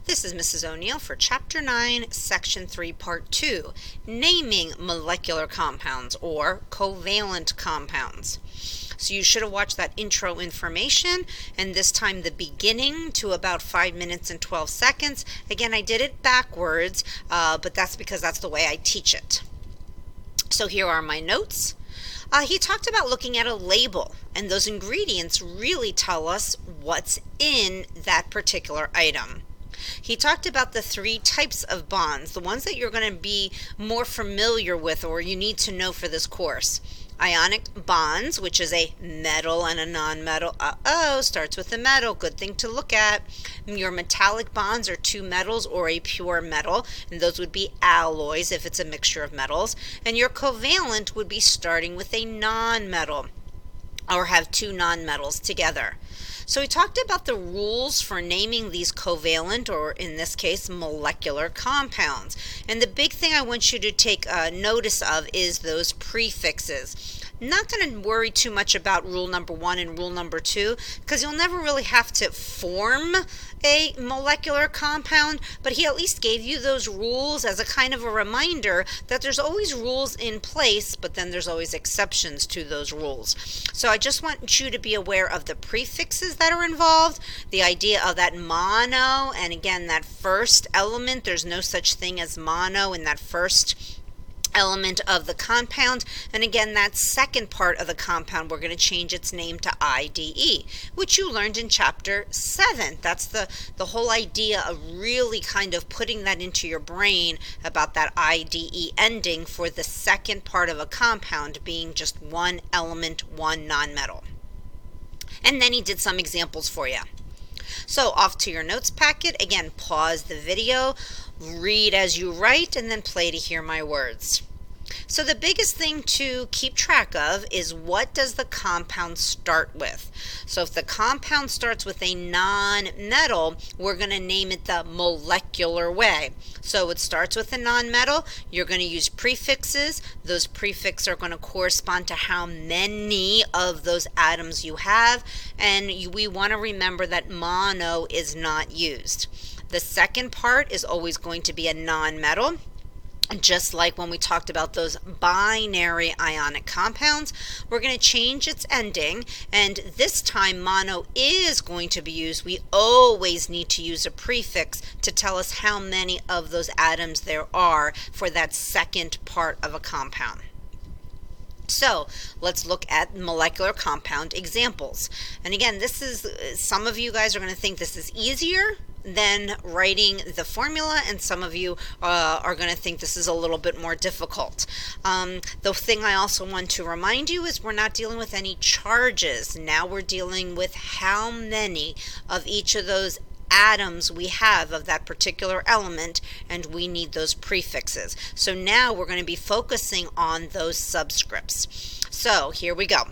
This is Mrs. O'Neill for Chapter 9, Section 3, Part 2, Naming Molecular Compounds or Covalent Compounds. So you should have watched that intro information, and this time the beginning to about 5 minutes and 12 seconds. Again, I did it backwards, but that's because that's the way I teach it. So here are my notes. He talked about looking at a label, and those ingredients really tell us what's in that particular item. He talked about the 3 types of bonds, the ones that you're going to be more familiar with or you need to know for this course. Ionic bonds, which is a metal and a non-metal. Starts with a metal. Good thing to look at. Your metallic bonds are 2 metals or a pure metal, and those would be alloys if it's a mixture of metals. And your covalent would be starting with a non-metal or have 2 non-metals together. So we talked about the rules for naming these covalent, or in this case, molecular compounds. And the big thing I want you to take notice of is those prefixes. Not going to worry too much about rule number 1 and rule number 2, because you'll never really have to form a molecular compound, but he at least gave you those rules as a kind of a reminder that there's always rules in place, but then there's always exceptions to those rules. So I just want you to be aware of the prefixes that are involved, the idea of that mono, and again, that first element, there's no such thing as mono in that first element of the compound, and again that second part of the compound we're going to change its name to IDE, which you learned in chapter 7. That's the whole idea of really kind of putting that into your brain about that IDE ending for the second part of a compound being just one element, one nonmetal. And then he did some examples for you. So off to your notes packet. Again, pause the video, read as you write, and then play to hear my words. So the biggest thing to keep track of is what does the compound start with. So if the compound starts with a non-metal, we're going to name it the molecular way. So it starts with a non-metal, you're going to use prefixes. Those prefixes are going to correspond to how many of those atoms you have, and we want to remember that mono is not used. The second part is always going to be a non-metal. Just like when we talked about those binary ionic compounds, we're going to change its ending, and this time mono is going to be used. We always need to use a prefix to tell us how many of those atoms there are for that second part of a compound. So let's look at molecular compound examples. And again, this is, some of you guys are going to think this is easier than writing the formula, and some of you are going to think this is a little bit more difficult. The thing I also want to remind you is we're not dealing with any charges. Now we're dealing with how many of each of those atoms we have of that particular element, and we need those prefixes. So now we're going to be focusing on those subscripts. So here we go.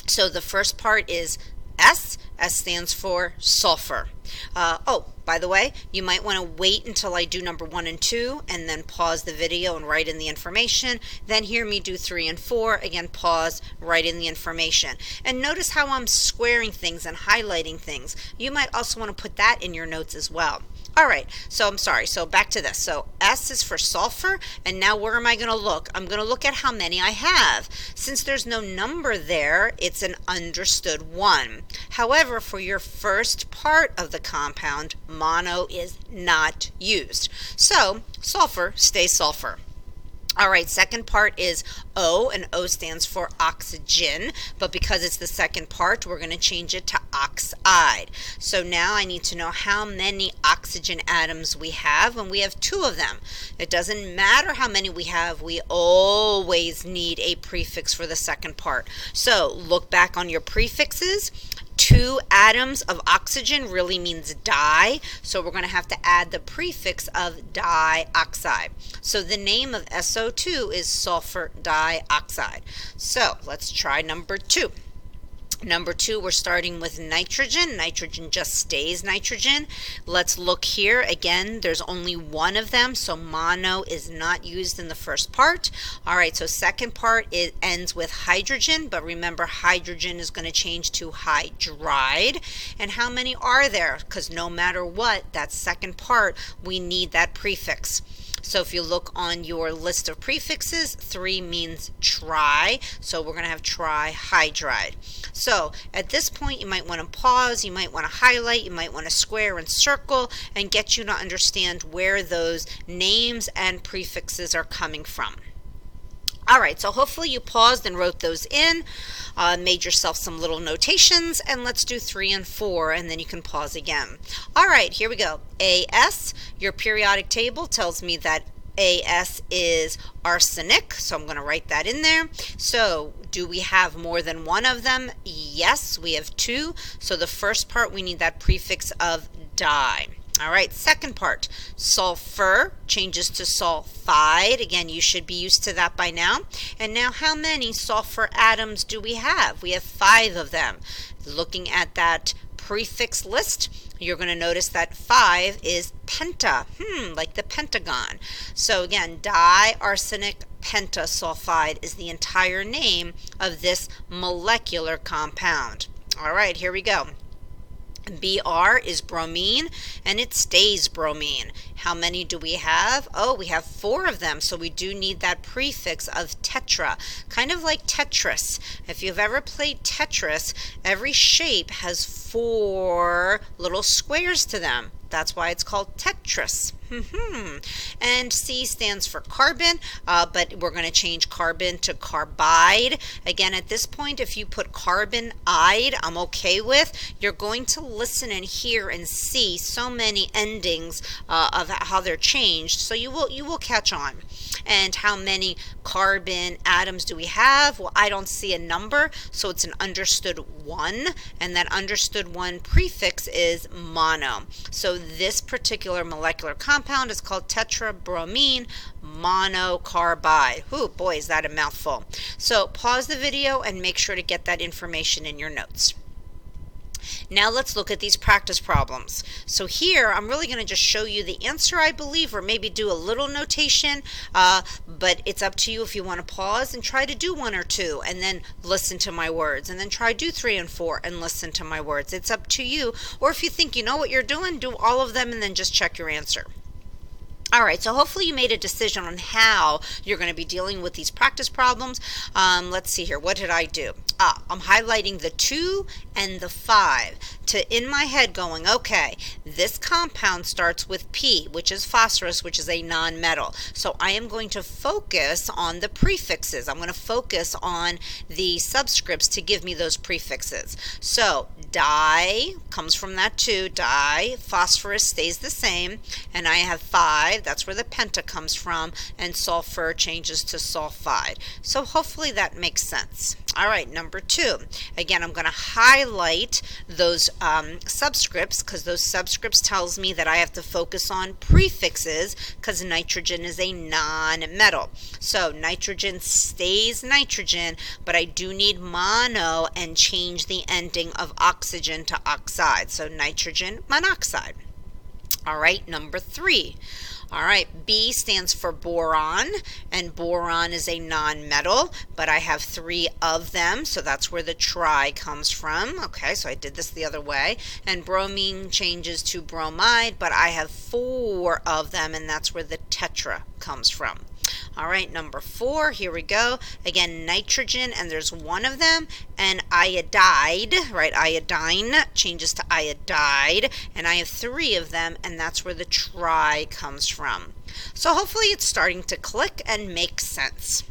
So the first part is S. S stands for sulfur. By the way, you might want to wait until I do number 1 and 2 and then pause the video and write in the information. Then hear me do 3 and 4. Again, pause, write in the information. And notice how I'm squaring things and highlighting things. You might also want to put that in your notes as well. All right, so I'm sorry, so back to this. So S is for sulfur, and now where am I going to look? I'm going to look at how many I have. Since there's no number there, it's an understood 1. However, for your first part of the compound, mono is not used. So sulfur stays sulfur. All right, second part is O, and O stands for oxygen, but because it's the second part, we're going to change it to oxide. So now I need to know how many oxygen atoms we have, and we have 2 of them. It doesn't matter how many we have, we always need a prefix for the second part. So look back on your prefixes. 2 atoms of oxygen really means di, so we're going to have to add the prefix of dioxide. So the name of SO2 is sulfur dioxide. So let's try number 2. Number 2, we're starting with nitrogen. Nitrogen just stays nitrogen. Let's look here. Again, there's only one of them, so mono is not used in the first part. All right, so second part, it ends with hydrogen, but remember hydrogen is going to change to hydride. And how many are there? Because no matter what, that second part, we need that prefix. So if you look on your list of prefixes, 3 means tri, so we're going to have trihydride. So at this point, you might want to pause, you might want to highlight, you might want to square and circle and get you to understand where those names and prefixes are coming from. All right, so hopefully you paused and wrote those in, made yourself some little notations, and let's do 3 and 4, and then you can pause again. All right, here we go. AS, your periodic table tells me that AS is arsenic, so I'm going to write that in there. So do we have more than one of them? Yes, we have 2. So the first part, we need that prefix of di. All right, second part, sulfur changes to sulfide. Again, you should be used to that by now. And now how many sulfur atoms do we have? We have 5 of them. Looking at that prefix list, you're going to notice that 5 is penta, like the pentagon. So again, diarsenic pentasulfide is the entire name of this molecular compound. All right, here we go. Br is bromine, and it stays bromine. How many do we have? Oh, we have 4 of them, so we do need that prefix of tetra, kind of like Tetris. If you've ever played Tetris, every shape has 4 little squares to them. That's why it's called Tetris. And C stands for carbon, but we're going to change carbon to carbide. Again, at this point, if you put carbonide, I'm okay with. You're going to listen and hear and see so many endings of how they're changed, so you will catch on. And how many carbon atoms do we have? Well, I don't see a number, so it's an understood 1, and that understood 1 prefix is mono. So this particular molecular compound is called tetrabromine monocarbide. Oh boy, is that a mouthful. So pause the video and make sure to get that information in your notes. Now let's look at these practice problems. So here I'm really going to just show you the answer, I believe, or maybe do a little notation, but it's up to you if you want to pause and try to do 1 or 2 and then listen to my words, and then try do 3 and 4 and listen to my words. It's up to you, or if you think you know what you're doing, do all of them and then just check your answer. All right, so hopefully you made a decision on how you're going to be dealing with these practice problems. Let's see here. What did I do? I'm highlighting the 2 and the 5 to in my head going, okay, this compound starts with P, which is phosphorus, which is a non-metal. So I am going to focus on the prefixes. I'm going to focus on the subscripts to give me those prefixes. So di comes from that 2, di, phosphorus stays the same, and I have 5, that's where the penta comes from, and sulfur changes to sulfide. So hopefully that makes sense. All right, number 2. Again, I'm going to highlight those subscripts, because those subscripts tells me that I have to focus on prefixes, because nitrogen is a non-metal. So nitrogen stays nitrogen, but I do need mono and change the ending of oxygen to oxide. So nitrogen monoxide. All right, number 3. All right, B stands for boron, and boron is a non-metal, but I have 3 of them, so that's where the tri comes from. Okay, so I did this the other way. And bromine changes to bromide, but I have 4 of them, and that's where the tetra comes from. All right, number 4, here we go. Again, nitrogen, and there's 1 of them, and iodide, right, iodine changes to iodide, and I have 3 of them, and that's where the tri comes from. So hopefully it's starting to click and make sense.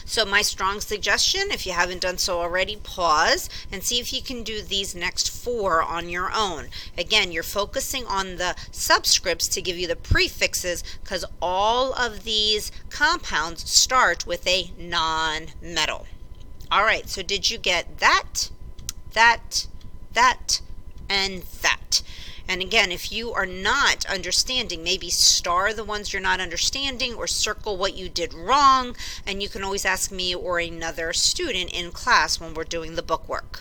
So my strong suggestion, if you haven't done so already, pause and see if you can do these next 4 on your own. Again, you're focusing on the subscripts to give you the prefixes, because all of these compounds start with a non-metal. All right, so did you get that, that, and that? And again, if you are not understanding, maybe star the ones you're not understanding or circle what you did wrong, and you can always ask me or another student in class when we're doing the book work.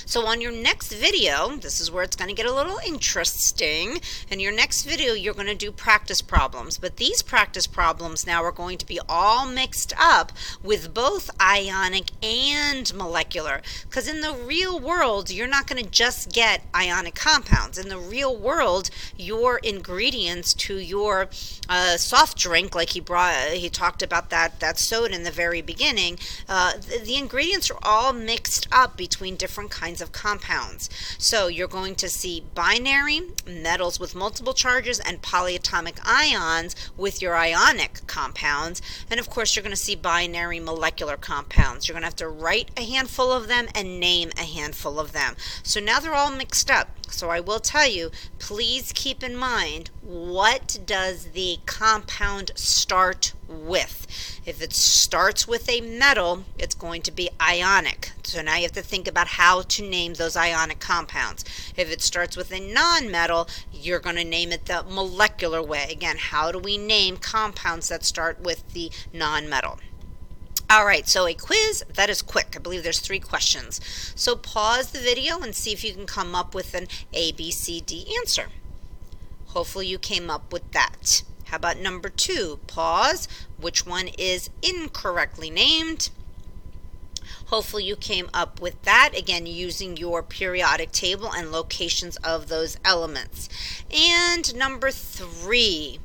So on your next video, this is where it's going to get a little interesting. In your next video, you're going to do practice problems. But these practice problems now are going to be all mixed up with both ionic and molecular. Because in the real world, you're not going to just get ionic compounds. In the real world, your ingredients to your soft drink, like he talked about that soda in the very beginning, the ingredients are all mixed up between different kinds of compounds. So you're going to see binary, metals with multiple charges, and polyatomic ions with your ionic compounds. And of course, you're going to see binary molecular compounds. You're going to have to write a handful of them and name a handful of them. So now they're all mixed up. So I will tell you, please keep in mind, what does the compound start with? If it starts with a metal, it's going to be ionic. So now you have to think about how to name those ionic compounds. If it starts with a non-metal, you're going to name it the molecular way. Again, how do we name compounds that start with the non-metal? All right, so a quiz that is quick. I believe there's 3 questions. So pause the video and see if you can come up with an A, B, C, D answer. Hopefully you came up with that. How about number 2? Pause. Which one is incorrectly named? Hopefully you came up with that, again, using your periodic table and locations of those elements. And number 3.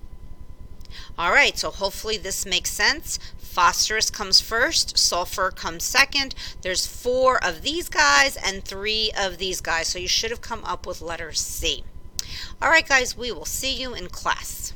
All right, so hopefully this makes sense. Phosphorus comes first, sulfur comes second. There's 4 of these guys and 3 of these guys, so you should have come up with letter C. All right, guys, we will see you in class.